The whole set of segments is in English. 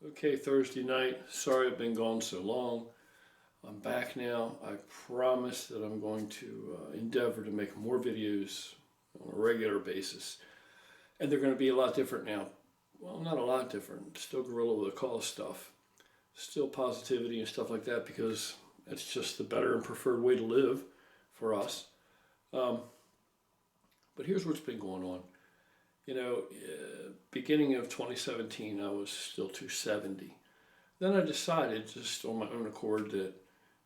Okay, Thursday night. Sorry I've been gone so long. I'm back now. I promise that I'm going to endeavor to make more videos on a regular basis. And they're going to be a lot different now. Well, not a lot different. Still gorilla with a cause stuff. Still positivity and stuff like that because it's just the better and preferred way to live for us. But here's what's been going on. Beginning of 2017, I was still 270. Then I decided, just on my own accord, that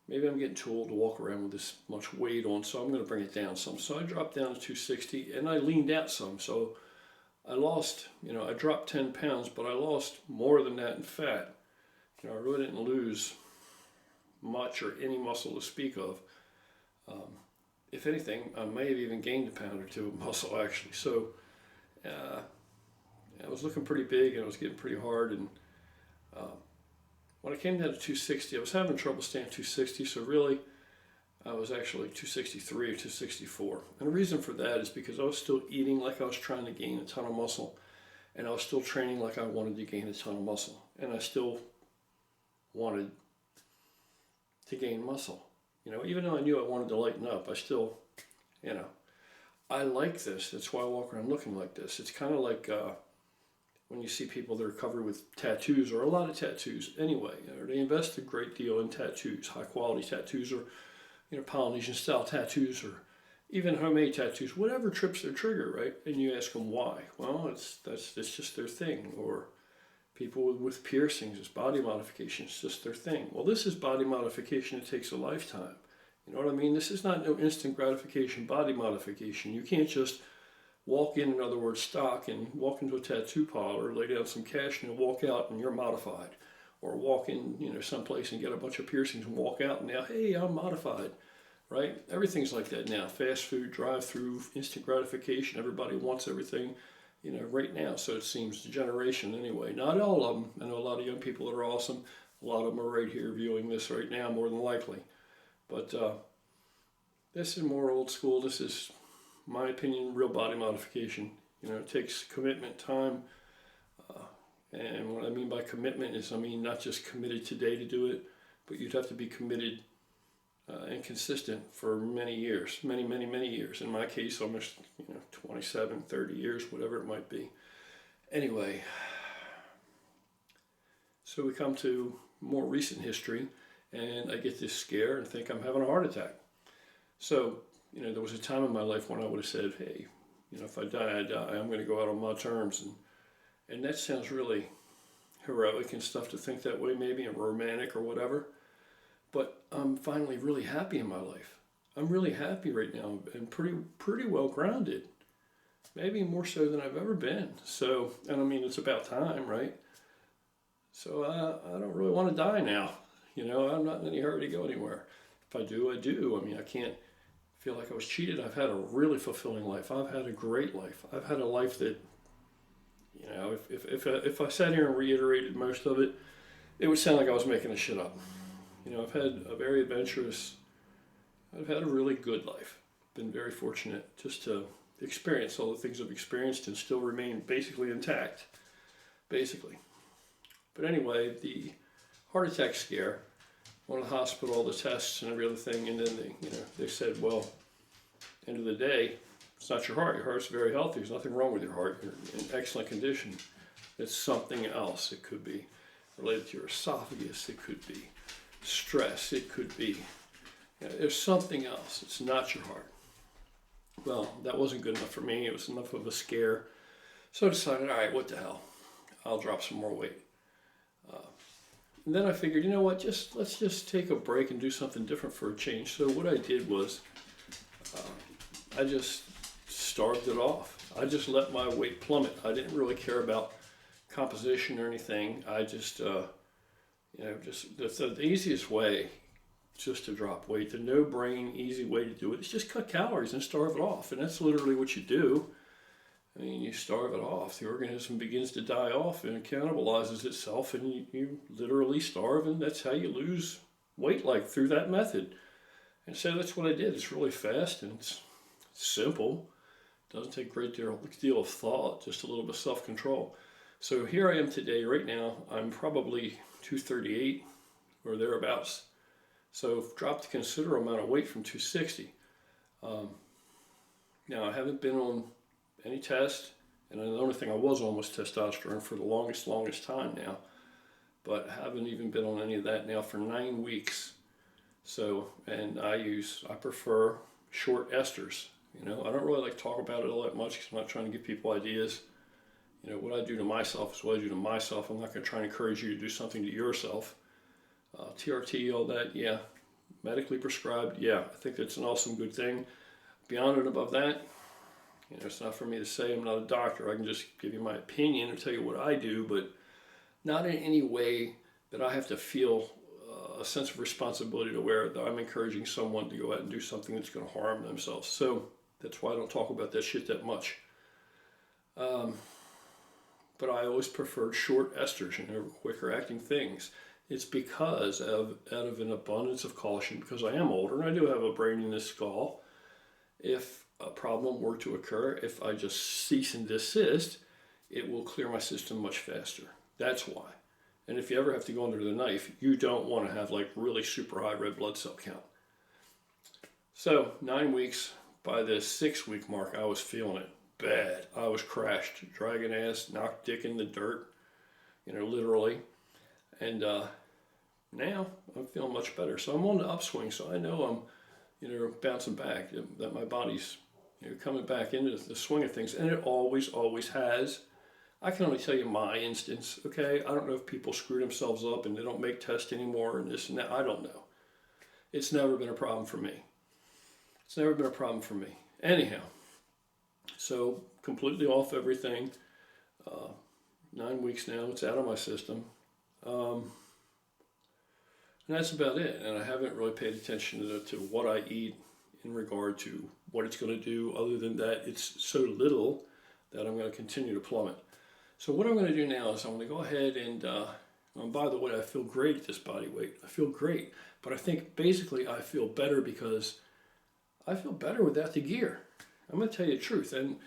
maybe I'm getting too old to walk around with this much weight on, so I'm going to bring it down some. So I dropped down to 260, and I leaned out some. So I lost, I dropped 10 pounds, but I lost more than that in fat. I really didn't lose much or any muscle to speak of. If anything, I may have even gained a pound or two of muscle, actually. So I was looking pretty big and it was getting pretty hard. And when I came down to 260, I was having trouble staying 260. So really, I was actually 263 or 264. And the reason for that is because I was still eating like I was trying to gain a ton of muscle. And I was still training like I wanted to gain a ton of muscle. And I still wanted to gain muscle. Even though I knew I wanted to lighten up, I still, I like this. That's why I walk around looking like this. It's kind of like when you see people that are covered with tattoos, or a lot of tattoos anyway. They invest a great deal in tattoos, high quality tattoos, or Polynesian style tattoos, or even homemade tattoos, whatever trips their trigger, right? And you ask them why. Well, it's just their thing. Or people with piercings, it's body modification, it's just their thing. Well, this is body modification. It takes a lifetime. You know what I mean? This is not no instant gratification body modification. You can't just walk in other words, stock, and walk into a tattoo parlor, lay down some cash, and walk out, and you're modified. Or walk in, someplace and get a bunch of piercings and walk out, and now, hey, I'm modified, right? Everything's like that now. Fast food, drive-through, instant gratification. Everybody wants everything, right now. So it seems the generation anyway. Not all of them. I know a lot of young people that are awesome. A lot of them are right here viewing this right now, more than likely. But this is more old school. This is, my opinion, real body modification. It takes commitment, time. And what I mean by commitment is, not just committed today to do it, but you'd have to be committed and consistent for many years, many, many, many years. In my case, almost, 27, 30 years, whatever it might be. Anyway, so we come to more recent history, and I get this scare and think I'm having a heart attack. So, there was a time in my life when I would have said, hey, if I die, I die. I'm going to go out on my terms. And that sounds really heroic and stuff to think that way, maybe, and romantic or whatever. But I'm finally really happy in my life. I'm really happy right now and pretty well grounded. Maybe more so than I've ever been. So, and it's about time, right? So I don't really want to die now. I'm not in any hurry to go anywhere. If I do, I do. I can't feel like I was cheated. I've had a really fulfilling life. I've had a great life. I've had a life that, if I sat here and reiterated most of it, it would sound like I was making this shit up. I've had a very adventurous, I've had a really good life. Been very fortunate just to experience all the things I've experienced and still remain basically intact, basically. But anyway, the heart attack scare, went to the hospital, all the tests and every other thing, and then they said, well, end of the day, it's not your heart. Your heart's very healthy. There's nothing wrong with your heart. You're in excellent condition. It's something else. It could be related to your esophagus. It could be stress. It could be, there's something else. It's not your heart. Well, that wasn't good enough for me. It was enough of a scare. So I decided, all right, what the hell? I'll drop some more weight. And then I figured, you know what, let's just take a break and do something different for a change. So what I did was I just starved it off. I just let my weight plummet. I didn't really care about composition or anything. I just, the easiest way just to drop weight, the no-brain, easy way to do it is just cut calories and starve it off. And that's literally what you do. You starve it off. The organism begins to die off and it cannibalizes itself, and you literally starve, and that's how you lose weight, like through that method. And so that's what I did. It's really fast and it's simple. It doesn't take a great deal of thought, just a little bit of self-control. So here I am today, right now, I'm probably 238 or thereabouts. So I've dropped a considerable amount of weight from 260. Now I haven't been on any test, and the only thing I was on was testosterone for the longest time now. But haven't even been on any of that now for 9 weeks. So, and I prefer short esters. I don't really like to talk about it all that much because I'm not trying to give people ideas. What I do to myself is what I do to myself. I'm not going to try and encourage you to do something to yourself. TRT, all that, yeah. Medically prescribed, yeah. I think that's an awesome, good thing. Beyond and above that, it's not for me to say. I'm not a doctor. I can just give you my opinion or tell you what I do, but not in any way that I have to feel a sense of responsibility to where I'm encouraging someone to go out and do something that's going to harm themselves. So that's why I don't talk about that shit that much. But I always preferred short esters, quicker acting things. It's because out of an abundance of caution, because I am older and I do have a brain in this skull. If a problem were to occur, if I just cease and desist, it will clear my system much faster. That's why. And if you ever have to go under the knife, you don't want to have like really super high red blood cell count. So 9 weeks, by the 6-week mark, I was feeling it bad. I was crashed, dragging ass, knocked dick in the dirt, literally. And now I'm feeling much better. So I'm on the upswing. So I know I'm, bouncing back, that my body's, coming back into the swing of things. And it always has. I can only tell you my instance, okay? I don't know if people screw themselves up and they don't make tests anymore and this and that. I don't know. It's never been a problem for me. It's never been a problem for me. Anyhow, so completely off everything. 9 weeks now, it's out of my system. And that's about it. And I haven't really paid attention to what I eat in regard to what it's going to do. Other than that, it's so little that I'm going to continue to plummet. So what I'm going to do now is I'm going to go ahead and by the way, I feel great at this body weight. I feel great. But I think basically I feel better because I feel better without the gear. I'm going to tell you the truth. And,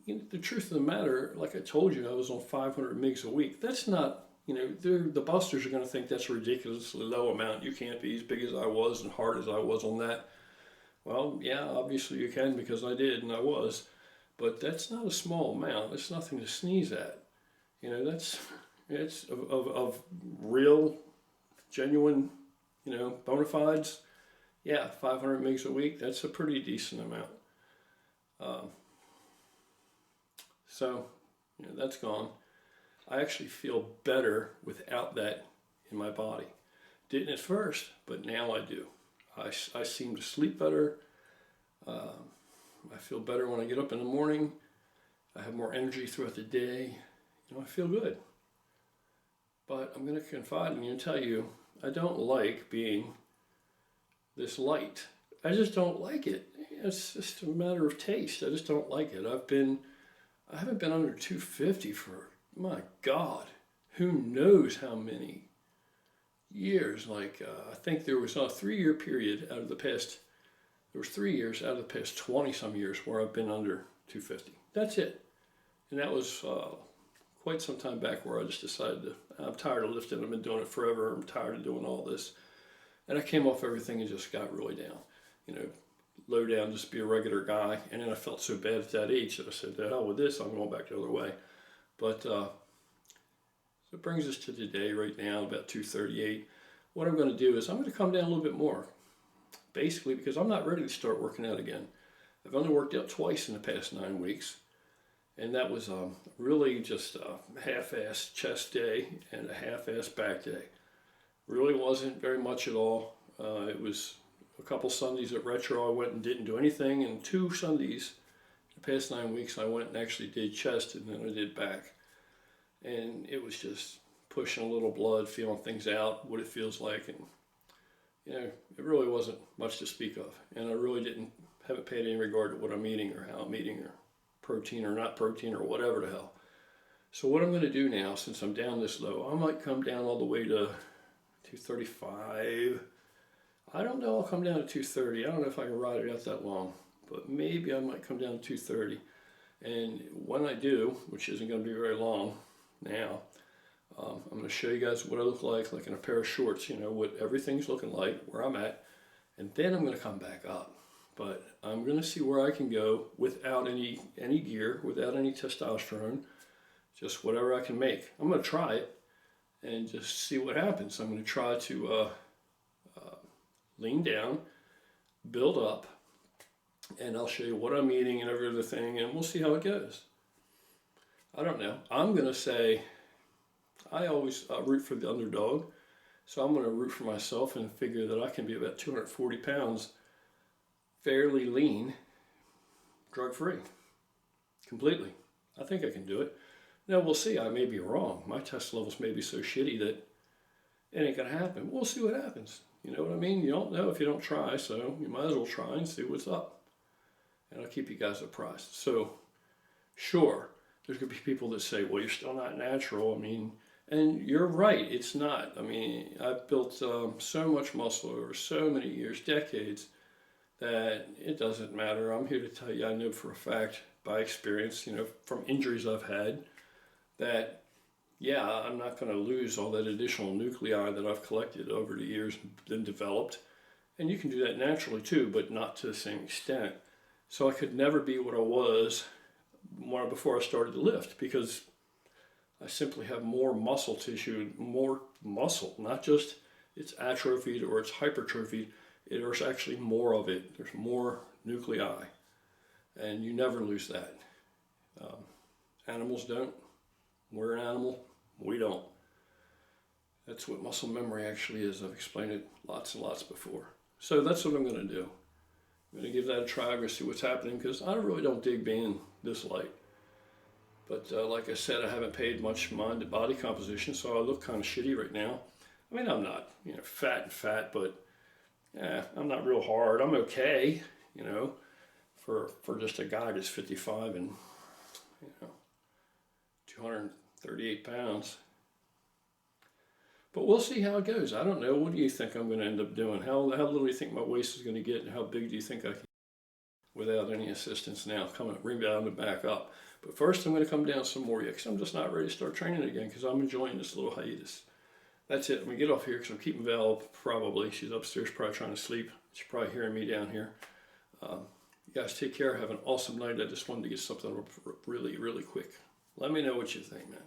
the truth of the matter, like I told you, I was on 500 mgs a week. That's not, the busters are going to think that's a ridiculously low amount. You can't be as big as I was and hard as I was on that. Well, yeah, obviously you can because I did and I was. But that's not a small amount. It's nothing to sneeze at. It's of real, genuine, bona fides. Yeah, 500 mgs a week, that's a pretty decent amount. So, that's gone. I actually feel better without that in my body. Didn't at first, but now I do. I seem to sleep better. I feel better when I get up in the morning. I have more energy throughout the day. I feel good. But I'm going to confide in you and tell you, I don't like being this light. I just don't like it. It's just a matter of taste. I just don't like it. I haven't been under 250 for, my God, who knows how many years. I think there was a 3-year period out of the past. There was 3 years out of the past 20 some years where I've been under 250. That's it. And that was quite some time back where I just decided I'm tired of lifting. I've been doing it forever. I'm tired of doing all this. And I came off everything and just got really down. Low down, just be a regular guy. And then I felt so bad at that age that I said, the hell with this, I'm going back the other way. But so it brings us to today right now, about 238. What I'm going to do is I'm going to come down a little bit more. Basically, because I'm not ready to start working out again. I've only worked out twice in the past 9 weeks. And that was really just a half-ass chest day and a half-ass back day. Really wasn't very much at all. It was a couple Sundays at Retro I went and didn't do anything. And 2 Sundays, in the past 9 weeks, I went and actually did chest and then I did back. And it was just pushing a little blood, feeling things out, what it feels like. And it really wasn't much to speak of. And I really haven't paid any regard to what I'm eating or how I'm eating or protein or not protein or whatever the hell. So what I'm going to do now, since I'm down this low, I might come down all the way to 235. I don't know, I'll come down to 230. I don't know if I can ride it out that long, but maybe I might come down to 230. And when I do, which isn't going to be very long now, I'm going to show you guys what I look like in a pair of shorts, you know, what everything's looking like, where I'm at, and then I'm going to come back up. But I'm going to see where I can go without any gear, without any testosterone, just whatever I can make. I'm going to try it and just see what happens. I'm going to try to lean down, build up, and I'll show you what I'm eating and every other thing, and we'll see how it goes. I don't know. I'm going to say, I always root for the underdog, so I'm going to root for myself and figure that I can be about 240 pounds, fairly lean, drug-free, completely. I think I can do it. Now, we'll see. I may be wrong. My test levels may be so shitty that it ain't going to happen. We'll see what happens. You know what I mean? You don't know if you don't try, so you might as well try and see what's up. And I'll keep you guys apprised. So, sure, there's going to be people that say, well, you're still not natural. I mean, and you're right, it's not. I mean, I've built so much muscle over so many years, decades, that it doesn't matter. I'm here to tell you, I know for a fact, by experience, you know, from injuries I've had, that, yeah, I'm not going to lose all that additional nuclei that I've collected over the years and developed. And you can do that naturally too, but not to the same extent. So I could never be what I was before I started to lift, because I simply have more muscle tissue, more muscle, not just it's atrophied or it's hypertrophied. There's actually more of it. There's more nuclei, and you never lose that. Animals don't. We're an animal. We don't. That's what muscle memory actually is. I've explained it lots and lots before. So that's what I'm going to do. I'm going to give that a try. I'm going to see what's happening, because I really don't dig being this light. But like I said, I haven't paid much mind to body composition, so I look kind of shitty right now. I mean, I'm not, you know, fat, but I'm not real hard. I'm okay, you know, for just a guy that's 55 and, you know, 238 pounds. But we'll see how it goes. I don't know. What do you think I'm going to end up doing? How little do you think my waist is going to get, and how big do you think I can, without any assistance now, coming rebound and back up? But first, I'm going to come down some more yet, because I'm just not ready to start training again, because I'm enjoying this little hiatus. That's it. I'm going to get off here, because I'm keeping Val probably. She's upstairs probably trying to sleep. She's probably hearing me down here. You guys take care. Have an awesome night. I just wanted to get something really, really quick. Let me know what you think, man.